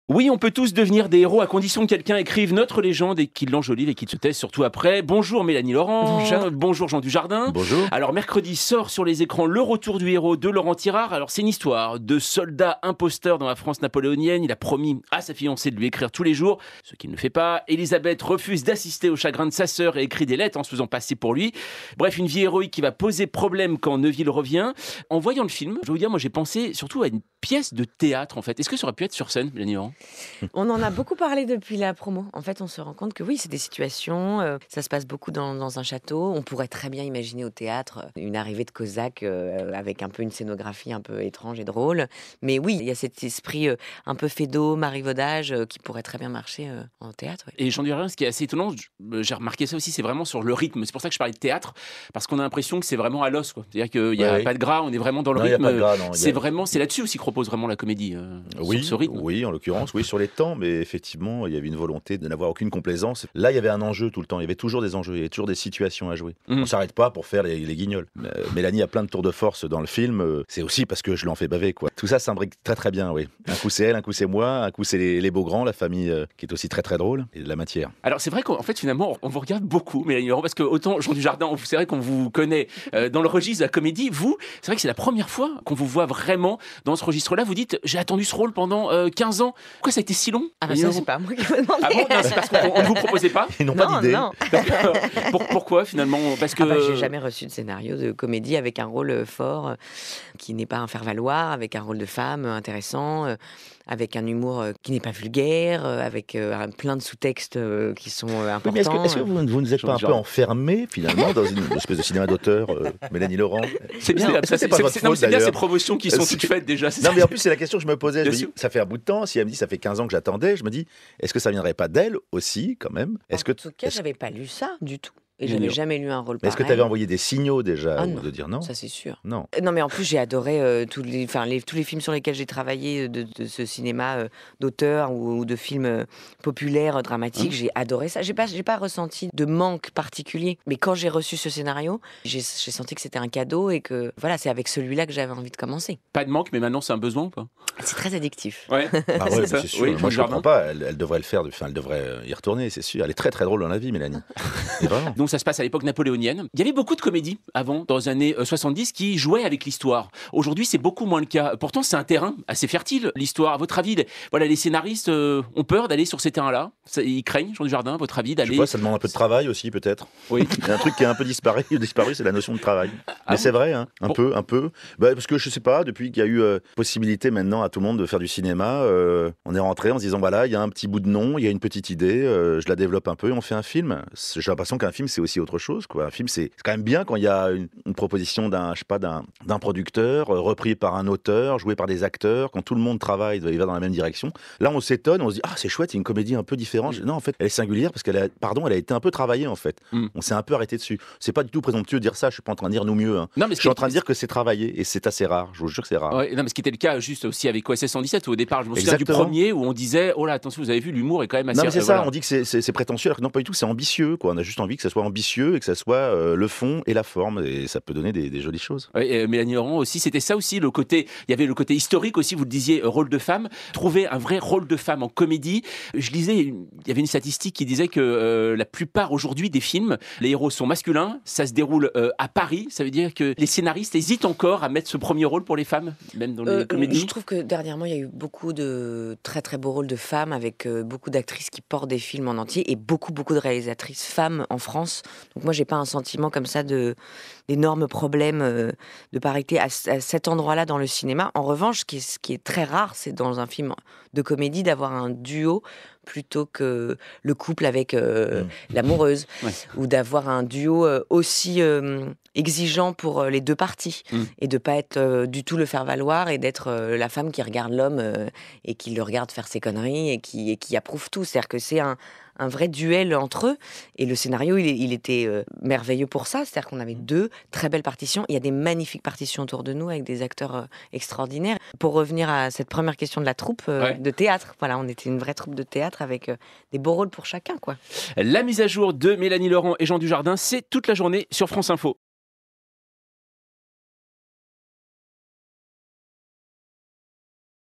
Oui, on peut tous devenir des héros à condition que quelqu'un écrive notre légende et qu'il l'enjolive et qu'il se taise surtout après. Bonjour Mélanie Laurent. Bonjour. Bonjour Jean Dujardin. Bonjour. Alors mercredi sort sur les écrans Le Retour du héros de Laurent Tirard. Alors c'est une histoire de soldat imposteur dans la France napoléonienne. Il a promis à sa fiancée de lui écrire tous les jours, ce qu'il ne fait pas. Elisabeth refuse d'assister au chagrin de sa sœur et écrit des lettres en se faisant passer pour lui. Bref, une vie héroïque qui va poser problème quand Neuville revient. En voyant le film, je vais vous dire, moi j'ai pensé surtout à une pièce de théâtre en fait. Est-ce que ça aurait pu être sur scène, Mélanie Laurent? On en a beaucoup parlé depuis la promo. En fait, on se rend compte que oui, c'est des situations, ça se passe beaucoup dans un château. On pourrait très bien imaginer au théâtre une arrivée de Cosaques avec un peu une scénographie un peu étrange et drôle. Mais oui, il y a cet esprit un peu fédo, marivaudage qui pourrait très bien marcher en théâtre. Ouais. Et Jean Dujardin, ce qui est assez étonnant, j'ai remarqué ça aussi, c'est vraiment sur le rythme. C'est pour ça que je parlais de théâtre, parce qu'on a l'impression que c'est vraiment à l'os, quoi. C'est-à-dire qu'il n'y a pas de gras, on est vraiment dans le Non, il y a rythme. pas de gras, non, C'est là-dessus aussi que repose vraiment la comédie, Oui, sur ce rythme. oui, en l'occurrence, oui, sur les temps, mais effectivement, il y avait une volonté de n'avoir aucune complaisance. Là, il y avait un enjeu tout le temps, il y avait toujours des enjeux, il y avait toujours des situations à jouer. On s'arrête pas pour faire les guignols. Mélanie a plein de tours de force dans le film, c'est aussi parce que je l'en fais baver, quoi. Tout ça s'imbrique très très bien, oui. Un coup c'est elle, un coup c'est moi, un coup c'est les Beaugrands, la famille qui est aussi très très drôle, et de la matière. Alors c'est vrai qu'en fait finalement on vous regarde beaucoup, Mélanie Laurent, parce que autant Jean Dujardin, c'est vrai qu'on vous connaît dans le registre de la comédie, vous, c'est vrai que c'est la première fois qu'on vous voit vraiment dans ce registre-là. Vous dites, j'ai attendu ce rôle pendant 15 ans. Pourquoi ça a été si long? Ah bah ça, c'est pas moi qui me demandais. Ah bon, non, c'est parce qu'on ne vous proposait pas? Ils n'ont pas d'idée. Non. Pourquoi finalement? Parce que J'ai jamais reçu de scénario de comédie avec un rôle fort, qui n'est pas un faire-valoir, avec un rôle de femme intéressant, avec un humour qui n'est pas vulgaire, avec plein de sous-textes qui sont Oui, importants. mais est-ce que vous ne vous êtes pas un peu enfermé, finalement, dans une espèce de cinéma d'auteur, Mélanie Laurent? c'est bien, Est-ce que c'est pas votre faute, c'est bien ces d'ailleurs promotions qui sont toutes faites déjà. Non, mais en plus, c'est la question que je me posais. Je me Bien dis, sûr. ça fait un bout de temps. Si elle me dit, ça fait 15 ans que j'attendais, je me dis, est-ce que ça viendrait pas d'elle aussi, quand même? En tout cas, j'avais pas lu ça du tout. Et Mignon. j'avais jamais lu un rôle Mais est-ce que pareil. tu avais envoyé des signaux déjà Ah ou non. de dire non? Ça, c'est sûr. Non. Non, mais en plus, j'ai adoré tous les films sur lesquels j'ai travaillé de ce cinéma d'auteur ou de films populaires, dramatiques. J'ai adoré ça. J'ai pas ressenti de manque particulier. Mais quand j'ai reçu ce scénario, j'ai senti que c'était un cadeau et que voilà, c'est avec celui-là que j'avais envie de commencer. Pas de manque, mais maintenant c'est un besoin ou pas? C'est très addictif. Ouais. Ah ouais, ça. c'est sûr. Oui, Moi, je Jean comprends pas. Elle devrait le faire. Enfin, elle devrait y retourner, c'est sûr. Elle est très très drôle dans la vie, Mélanie. Mais vraiment. Donc ça se passe à l'époque napoléonienne. Il y avait beaucoup de comédies avant, dans les années 70, qui jouaient avec l'histoire. Aujourd'hui, c'est beaucoup moins le cas. Pourtant, c'est un terrain assez fertile, l'histoire. À votre avis, les scénaristes ont peur d'aller sur ces terrains-là? Ils craignent, Jean Dujardin, à votre avis, Je d'aller... sais pas, ça demande un peu de travail aussi, peut-être. Oui. Il y a un truc qui est un peu disparu, c'est la notion de travail. Mais bon c'est vrai, hein, un Bon. peu. Bah, parce que je sais pas, depuis qu'il y a eu possibilité maintenant à tout le monde de faire du cinéma, on est rentré en se disant, voilà, il y a un petit bout de nom, il y a une petite idée, je la développe un peu et on fait un film. J'ai l'impression qu'un film, c'est aussi autre chose, quoi. Un film, c'est quand même bien quand il y a une proposition d'un producteur, repris par un auteur, joué par des acteurs, quand tout le monde travaille, il va dans la même direction. Là, on s'étonne, on se dit, ah, c'est chouette, c'est une comédie un peu différente. Non, en fait, elle est singulière parce elle a été un peu travaillée, en fait. On s'est un peu arrêté dessus. C'est pas du tout présomptueux de dire ça, je suis pas en train de dire nous mieux. Hein. Non, mais Je suis en train de dire que c'est travaillé et c'est assez rare. Je vous jure que c'est rare. Ouais, non, mais ce qui était le cas juste aussi avec OSS 117 au départ. Je me souviens du Exactement. premier où on disait, oh là, attention, vous avez vu, l'humour est quand même assez... Non, mais c'est voilà. ça, on dit que c'est prétentieux, alors que non, pas du tout, c'est ambitieux, quoi. On a juste envie que ça soit ambitieux et que ça soit le fond et la forme, et ça peut donner des jolies choses. Ouais, et Mélanie Laurent aussi, c'était ça aussi, le côté, il y avait le côté historique aussi, vous le disiez, rôle de femme, trouver un vrai rôle de femme en comédie. Je lisais, il y avait une statistique qui disait que la plupart aujourd'hui des films, les héros sont masculins, ça se déroule à Paris, ça veut dire que les scénaristes hésitent encore à mettre ce premier rôle pour les femmes, même dans les comédies. Je trouve que dernièrement, il y a eu beaucoup de très très beaux rôles de femmes avec beaucoup d'actrices qui portent des films en entier et beaucoup de réalisatrices femmes en France. Donc moi, j'ai pas un sentiment comme ça d'énormes problèmes de parité à cet endroit-là dans le cinéma. En revanche, ce qui est très rare, c'est dans un film de comédie d'avoir un duo plutôt que le couple avec l'amoureuse, ou d'avoir un duo aussi exigeant pour les deux parties, et de pas être du tout le faire valoir, et d'être la femme qui regarde l'homme et qui le regarde faire ses conneries et qui approuve tout. C'est-à-dire que c'est un vrai duel entre eux, et le scénario il était merveilleux pour ça. C'est-à-dire qu'on avait deux très belles partitions. Il y a des magnifiques partitions autour de nous avec des acteurs extraordinaires. Pour revenir à cette première question de la troupe de théâtre, voilà, on était une vraie troupe de théâtre avec des beaux rôles pour chacun, quoi. La mise à jour de Mélanie Laurent et Jean Dujardin, c'est toute la journée sur France Info.